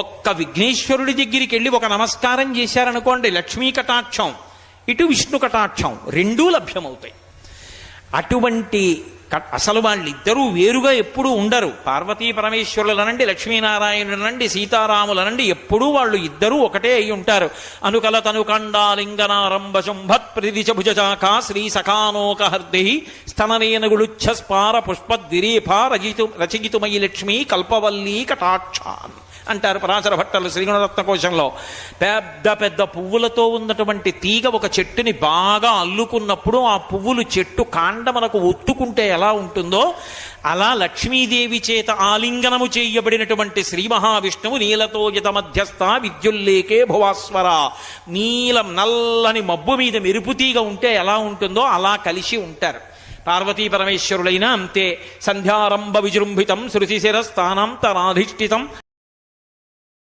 ఒక్క విఘ్నేశ్వరుడి దగ్గరికి వెళ్ళి ఒక నమస్కారం చేశారనుకోండి, లక్ష్మీ కటాక్షం ఇటు విష్ణు కటాక్షం రెండూ లభ్యమవుతాయి. అటువంటి అసలు వాళ్ళిద్దరూ వేరుగా ఎప్పుడూ ఉండరు. పార్వతీ పరమేశ్వరులనండి, లక్ష్మీనారాయణులనండి, సీతారాములనండి, ఎప్పుడూ వాళ్ళు ఇద్దరూ ఒకటే అయి ఉంటారు. అనుకల తనుకండాలింగనారంభ శుంభత్ ప్రతిదిశభుజాకా శ్రీ సఖానోకహర్ది స్తననేనగుళుచ్ఛ స్పార పుష్పద్విరేఫా రచయితుమయి లక్ష్మీ కల్పవల్లీ కటాక్షాన్ అంటారు పరాశర భట్టలు శ్రీగుణరత్న కోశంలో. పెద్ద పెద్ద పువ్వులతో ఉన్నటువంటి తీగ ఒక చెట్టుని బాగా అల్లుకున్నప్పుడు ఆ పువ్వులు చెట్టు కాండమనకు ఒత్తుకుంటే ఎలా ఉంటుందో అలా లక్ష్మీదేవి చేత ఆలింగనము చేయబడినటువంటి శ్రీ మహావిష్ణువు నీలతోయత మధ్యస్థ విద్యుల్లేకే భువాస్వర, నీలం నల్లని మబ్బు మీద మెరుపుతీగ ఉంటే ఎలా ఉంటుందో అలా కలిసి ఉంటారు. పార్వతీ పరమేశ్వరులైనా అంతే. సంధ్యారంభ విజృంభితం శృతిశిరస్థానాంతరాధిష్ఠితం